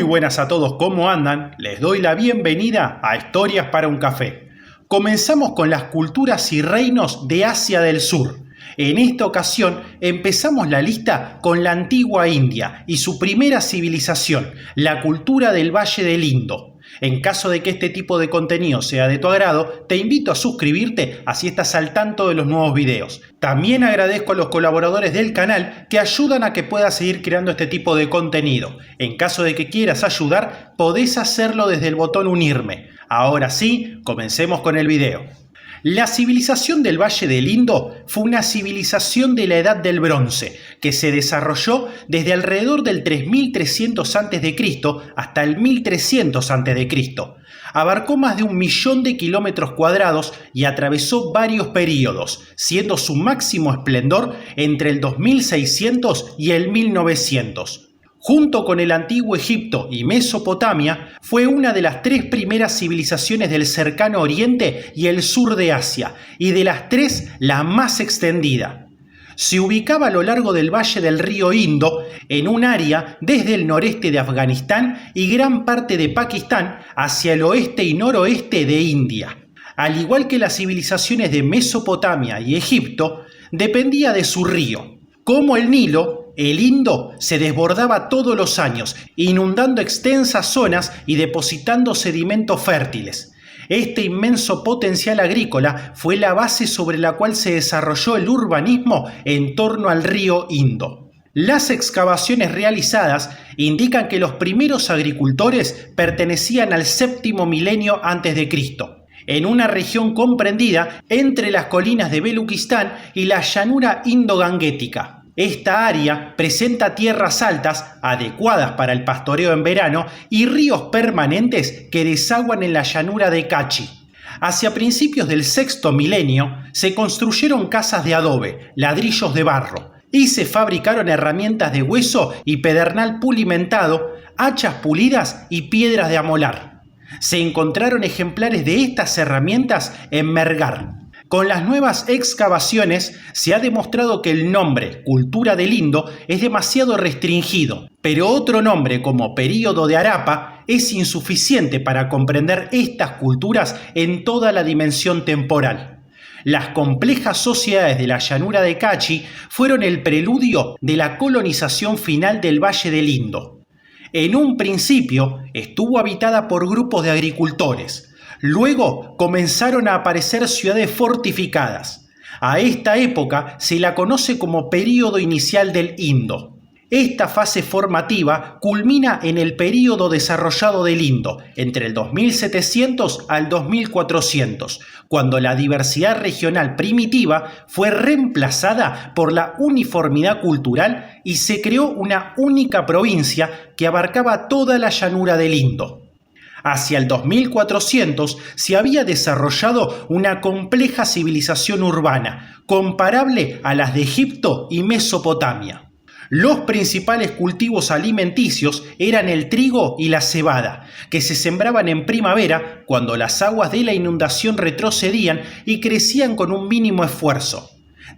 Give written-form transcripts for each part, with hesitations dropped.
buenas a todos, ¿cómo andan? Les doy la bienvenida a Historias para un Café. Comenzamos con las culturas y reinos de Asia del Sur. En esta ocasión empezamos la lista con la antigua India y su primera civilización, la cultura del Valle del Indo. En caso de que este tipo de contenido sea de tu agrado, te invito a suscribirte, así estás al tanto de los nuevos videos. También agradezco a los colaboradores del canal que ayudan a que pueda seguir creando este tipo de contenido. En caso de que quieras ayudar, podés hacerlo desde el botón unirme. Ahora sí, comencemos con el video. La civilización del Valle del Indo fue una civilización de la Edad del Bronce que se desarrolló desde alrededor del 3300 a.C. hasta el 1300 a.C. Abarcó más de 1 millón de kilómetros cuadrados y atravesó varios períodos, siendo su máximo esplendor entre el 2600 y el 1900. Junto con el antiguo Egipto y Mesopotamia, fue una de las 3 primeras civilizaciones del cercano Oriente y el sur de Asia, y de las 3 la más extendida. Se ubicaba a lo largo del valle del río Indo, en un área desde el noreste de Afganistán y gran parte de Pakistán hacia el oeste y noroeste de India. Al igual que las civilizaciones de Mesopotamia y Egipto, dependía de su río. Como el Nilo, el Indo se desbordaba todos los años, inundando extensas zonas y depositando sedimentos fértiles. Este inmenso potencial agrícola fue la base sobre la cual se desarrolló el urbanismo en torno al río Indo. Las excavaciones realizadas indican que los primeros agricultores pertenecían al séptimo milenio a.C., en una región comprendida entre las colinas de Beluquistán y la llanura indo-ganguética. Esta área presenta tierras altas, adecuadas para el pastoreo en verano, y ríos permanentes que desaguan en la llanura de Kachi. Hacia principios del sexto milenio se construyeron casas de adobe, ladrillos de barro, y se fabricaron herramientas de hueso y pedernal pulimentado, hachas pulidas y piedras de amolar. Se encontraron ejemplares de estas herramientas en Mehrgarh. Con las nuevas excavaciones se ha demostrado que el nombre cultura del Indo es demasiado restringido, pero otro nombre como período de Harappa es insuficiente para comprender estas culturas en toda la dimensión temporal. Las complejas sociedades de la llanura de Kachi fueron el preludio de la colonización final del Valle del Indo. En un principio estuvo habitada por grupos de agricultores. Luego comenzaron a aparecer ciudades fortificadas. A esta época se la conoce como período inicial del Indo. Esta fase formativa culmina en el período desarrollado del Indo, entre el 2700 al 2400, cuando la diversidad regional primitiva fue reemplazada por la uniformidad cultural y se creó una única provincia que abarcaba toda la llanura del Indo. Hacia el 2400 se había desarrollado una compleja civilización urbana, comparable a las de Egipto y Mesopotamia. Los principales cultivos alimenticios eran el trigo y la cebada, que se sembraban en primavera cuando las aguas de la inundación retrocedían y crecían con un mínimo esfuerzo.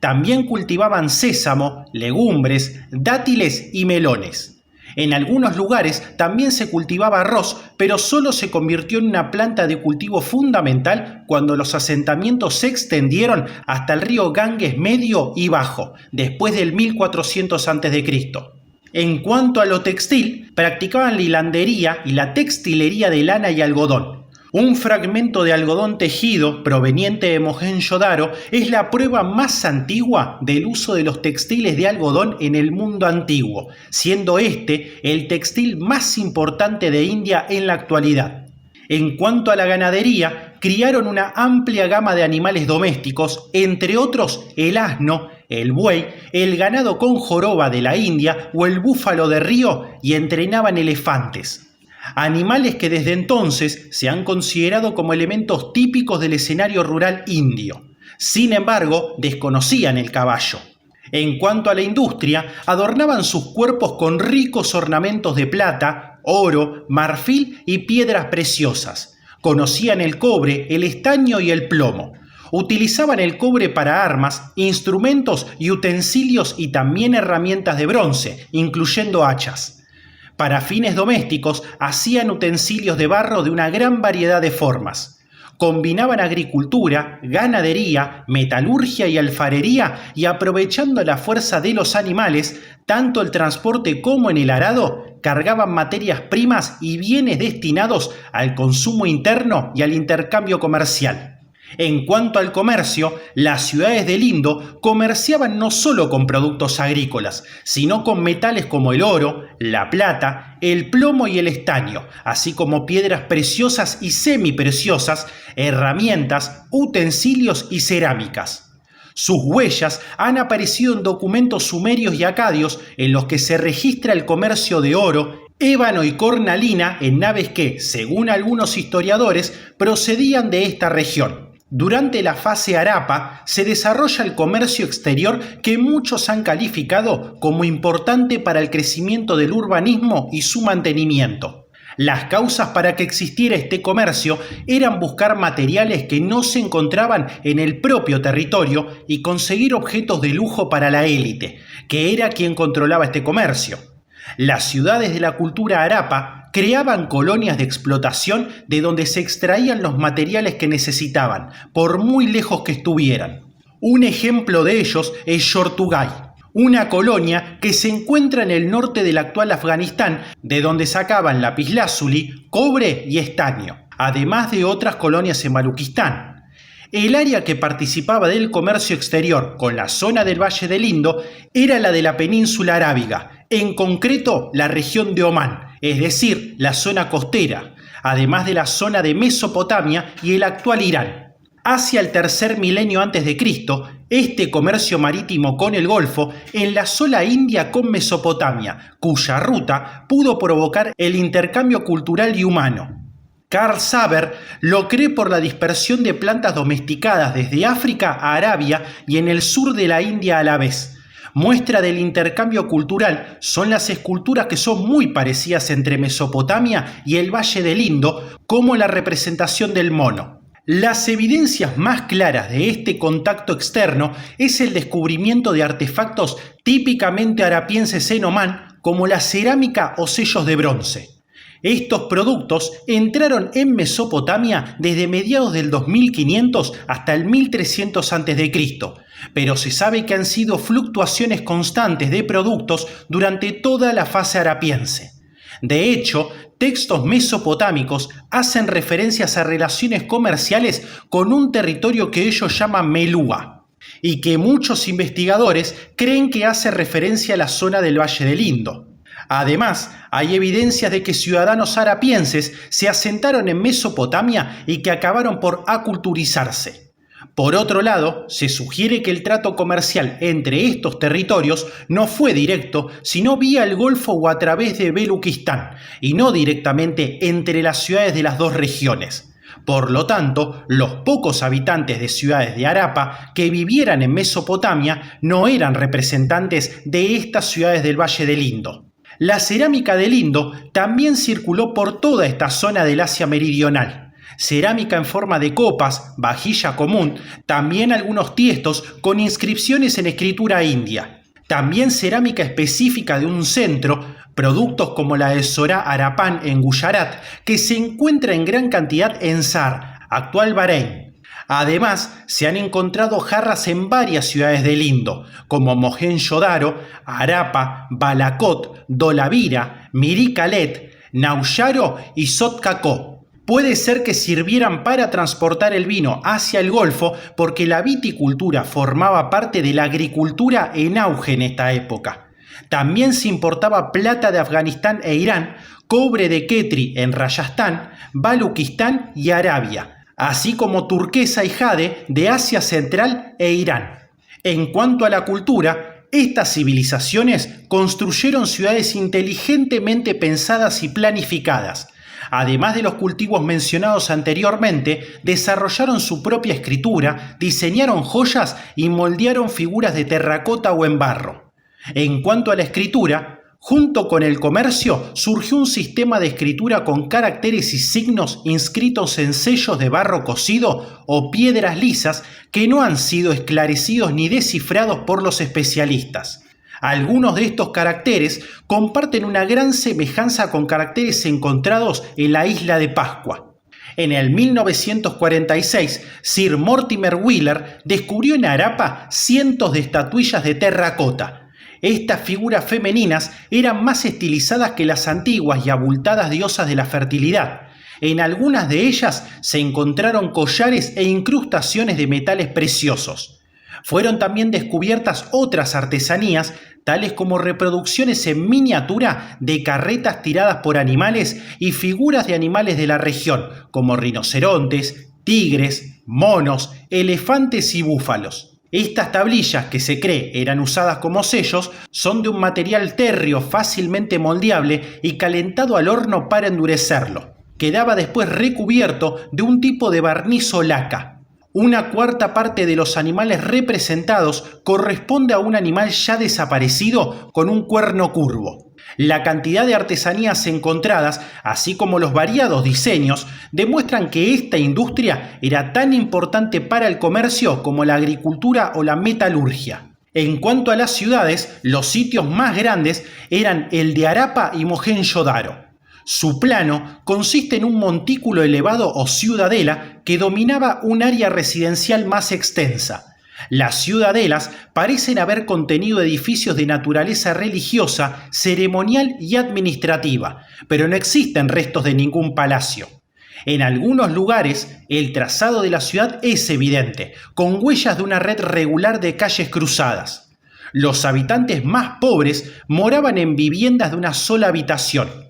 También cultivaban sésamo, legumbres, dátiles y melones. En algunos lugares también se cultivaba arroz, pero solo se convirtió en una planta de cultivo fundamental cuando los asentamientos se extendieron hasta el río Ganges medio y bajo, después del 1400 a.C. En cuanto a lo textil, practicaban la hilandería y la textilería de lana y algodón. Un fragmento de algodón tejido proveniente de Mohenjo-Daro es la prueba más antigua del uso de los textiles de algodón en el mundo antiguo, siendo este el textil más importante de India en la actualidad. En cuanto a la ganadería, criaron una amplia gama de animales domésticos, entre otros el asno, el buey, el ganado con joroba de la India o el búfalo de río, y entrenaban elefantes. Animales que desde entonces se han considerado como elementos típicos del escenario rural indio. Sin embargo, desconocían el caballo. En cuanto a la industria, adornaban sus cuerpos con ricos ornamentos de plata, oro, marfil y piedras preciosas. Conocían el cobre, el estaño y el plomo. Utilizaban el cobre para armas, instrumentos y utensilios y también herramientas de bronce, incluyendo hachas. Para fines domésticos, hacían utensilios de barro de una gran variedad de formas. Combinaban agricultura, ganadería, metalurgia y alfarería y aprovechando la fuerza de los animales, tanto el transporte como en el arado, cargaban materias primas y bienes destinados al consumo interno y al intercambio comercial. En cuanto al comercio, las ciudades del Indo comerciaban no solo con productos agrícolas, sino con metales como el oro, la plata, el plomo y el estaño, así como piedras preciosas y semipreciosas, herramientas, utensilios y cerámicas. Sus huellas han aparecido en documentos sumerios y acadios en los que se registra el comercio de oro, ébano y cornalina en naves que, según algunos historiadores, procedían de esta región. Durante la fase Harappa se desarrolla el comercio exterior que muchos han calificado como importante para el crecimiento del urbanismo y su mantenimiento. Las causas para que existiera este comercio eran buscar materiales que no se encontraban en el propio territorio y conseguir objetos de lujo para la élite, que era quien controlaba este comercio. Las ciudades de la cultura Harappa creaban colonias de explotación de donde se extraían los materiales que necesitaban, por muy lejos que estuvieran. Un ejemplo de ellos es Shortugai, una colonia que se encuentra en el norte del actual Afganistán, de donde sacaban lapislázuli, cobre y estaño, además de otras colonias en Baluchistán. El área que participaba del comercio exterior con la zona del Valle del Indo era la de la península arábiga, en concreto la región de Omán, es decir, la zona costera, además de la zona de Mesopotamia y el actual Irán. Hacia el tercer milenio antes de Cristo, este comercio marítimo con el Golfo enlazó la India con Mesopotamia, cuya ruta pudo provocar el intercambio cultural y humano. Carl Saber lo cree por la dispersión de plantas domesticadas desde África a Arabia y en el sur de la India a la vez. Muestra del intercambio cultural son las esculturas que son muy parecidas entre Mesopotamia y el Valle del Indo, como la representación del mono. Las evidencias más claras de este contacto externo es el descubrimiento de artefactos típicamente harapienses en Omán, como la cerámica o sellos de bronce. Estos productos entraron en Mesopotamia desde mediados del 2500 hasta el 1300 a.C., pero se sabe que han sido fluctuaciones constantes de productos durante toda la fase harapiense. De hecho, textos mesopotámicos hacen referencias a relaciones comerciales con un territorio que ellos llaman Melúa, y que muchos investigadores creen que hace referencia a la zona del Valle del Indo. Además, hay evidencias de que ciudadanos harapienses se asentaron en Mesopotamia y que acabaron por aculturizarse. Por otro lado, se sugiere que el trato comercial entre estos territorios no fue directo, sino vía el Golfo o a través de Beluchistán, y no directamente entre las ciudades de las dos regiones. Por lo tanto, los pocos habitantes de ciudades de Harappa que vivieran en Mesopotamia no eran representantes de estas ciudades del Valle del Indo. La cerámica del Indo también circuló por toda esta zona del Asia meridional. Cerámica en forma de copas, vajilla común, también algunos tiestos con inscripciones en escritura india. También cerámica específica de un centro, productos como la de Sorá Harappan en Gujarat, que se encuentra en gran cantidad en Sar, actual Bahrein. Además, se han encontrado jarras en varias ciudades del Indo, como Mohenjo-Daro, Harappa, Balakot, Dholavira, Mirikalet, Nausharo y Sotkakó. Puede ser que sirvieran para transportar el vino hacia el Golfo porque la viticultura formaba parte de la agricultura en auge en esta época. También se importaba plata de Afganistán e Irán, cobre de Khetri en Rayastán, Baluchistán y Arabia, así como turquesa y jade de Asia Central e Irán. En cuanto a la cultura, estas civilizaciones construyeron ciudades inteligentemente pensadas y planificadas. Además de los cultivos mencionados anteriormente, desarrollaron su propia escritura, diseñaron joyas y moldearon figuras de terracota o en barro. En cuanto a la escritura, junto con el comercio surgió un sistema de escritura con caracteres y signos inscritos en sellos de barro cocido o piedras lisas que no han sido esclarecidos ni descifrados por los especialistas. Algunos de estos caracteres comparten una gran semejanza con caracteres encontrados en la isla de Pascua. En el 1946, Sir Mortimer Wheeler descubrió en Harappa cientos de estatuillas de terracota. Estas figuras femeninas eran más estilizadas que las antiguas y abultadas diosas de la fertilidad. En algunas de ellas se encontraron collares e incrustaciones de metales preciosos. Fueron también descubiertas otras artesanías, tales como reproducciones en miniatura de carretas tiradas por animales y figuras de animales de la región, como rinocerontes, tigres, monos, elefantes y búfalos. Estas tablillas, que se cree eran usadas como sellos, son de un material térreo fácilmente moldeable y calentado al horno para endurecerlo. Quedaba después recubierto de un tipo de barniz o laca. Una cuarta parte de los animales representados corresponde a un animal ya desaparecido con un cuerno curvo. La cantidad de artesanías encontradas, así como los variados diseños, demuestran que esta industria era tan importante para el comercio como la agricultura o la metalurgia. En cuanto a las ciudades, los sitios más grandes eran el de Harappa y Mohenjo-Daro. Su plano consiste en un montículo elevado o ciudadela que dominaba un área residencial más extensa. Las ciudadelas parecen haber contenido edificios de naturaleza religiosa, ceremonial y administrativa, pero no existen restos de ningún palacio. En algunos lugares, el trazado de la ciudad es evidente, con huellas de una red regular de calles cruzadas. Los habitantes más pobres moraban en viviendas de una sola habitación.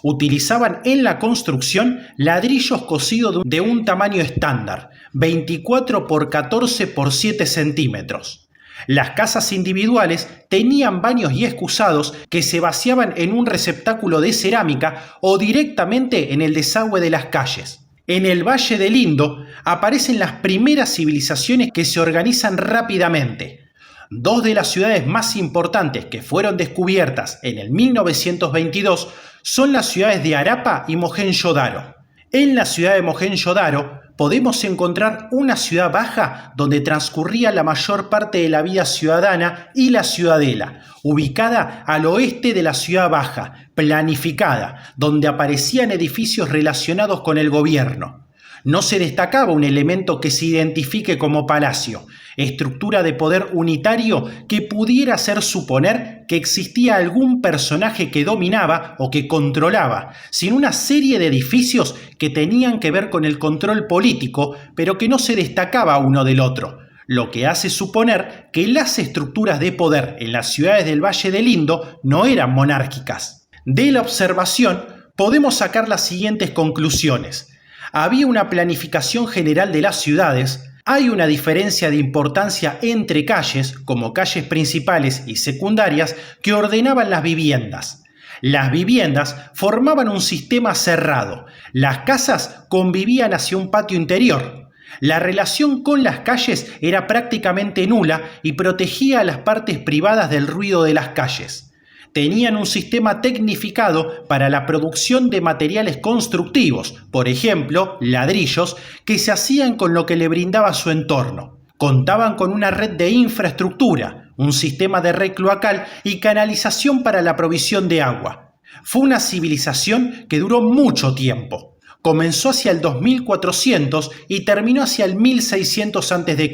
Utilizaban en la construcción ladrillos cocidos de un tamaño estándar, 24 por 14 por 7 centímetros. Las casas individuales tenían baños y excusados que se vaciaban en un receptáculo de cerámica o directamente en el desagüe de las calles. En el Valle del Indo aparecen las primeras civilizaciones que se organizan rápidamente. Dos de las ciudades más importantes que fueron descubiertas en el 1922 son las ciudades de Harappa y Mohenjo-Daro. En la ciudad de Mohenjo-Daro podemos encontrar una ciudad baja donde transcurría la mayor parte de la vida ciudadana y la ciudadela, ubicada al oeste de la ciudad baja, planificada, donde aparecían edificios relacionados con el gobierno. No se destacaba un elemento que se identifique como palacio, estructura de poder unitario que pudiera hacer suponer que existía algún personaje que dominaba o que controlaba, sino una serie de edificios que tenían que ver con el control político, pero que no se destacaba uno del otro, lo que hace suponer que las estructuras de poder en las ciudades del Valle del Indo no eran monárquicas. De la observación podemos sacar las siguientes conclusiones. Había una planificación general de las ciudades, hay una diferencia de importancia entre calles, como calles principales y secundarias, que ordenaban las viviendas. Las viviendas formaban un sistema cerrado, las casas convivían hacia un patio interior. La relación con las calles era prácticamente nula y protegía a las partes privadas del ruido de las calles. Tenían un sistema tecnificado para la producción de materiales constructivos, por ejemplo, ladrillos, que se hacían con lo que le brindaba su entorno. Contaban con una red de infraestructura, un sistema de red cloacal y canalización para la provisión de agua. Fue una civilización que duró mucho tiempo. Comenzó hacia el 2400 y terminó hacia el 1600 a.C.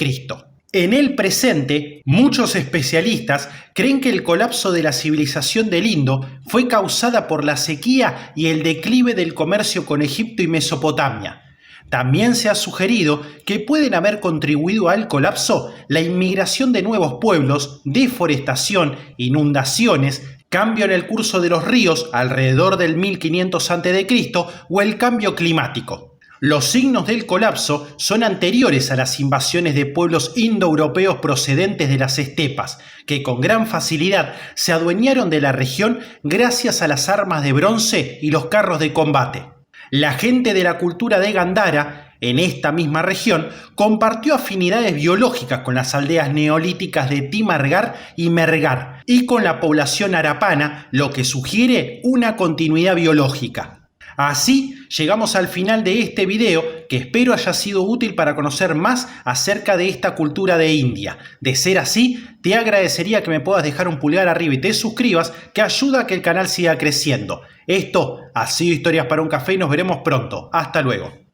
En el presente, muchos especialistas creen que el colapso de la civilización del Indo fue causada por la sequía y el declive del comercio con Egipto y Mesopotamia. También se ha sugerido que pueden haber contribuido al colapso la inmigración de nuevos pueblos, deforestación, inundaciones, cambio en el curso de los ríos alrededor del 1500 a.C. o el cambio climático. Los signos del colapso son anteriores a las invasiones de pueblos indoeuropeos procedentes de las estepas, que con gran facilidad se adueñaron de la región gracias a las armas de bronce y los carros de combate. La gente de la cultura de Gandhara, en esta misma región, compartió afinidades biológicas con las aldeas neolíticas de Timargar y Mergar y con la población harapana, lo que sugiere una continuidad biológica. Así llegamos al final de este video, que espero haya sido útil para conocer más acerca de esta cultura de India. De ser así, te agradecería que me puedas dejar un pulgar arriba y te suscribas, que ayuda a que el canal siga creciendo. Esto ha sido Historias para un Café y nos veremos pronto. Hasta luego.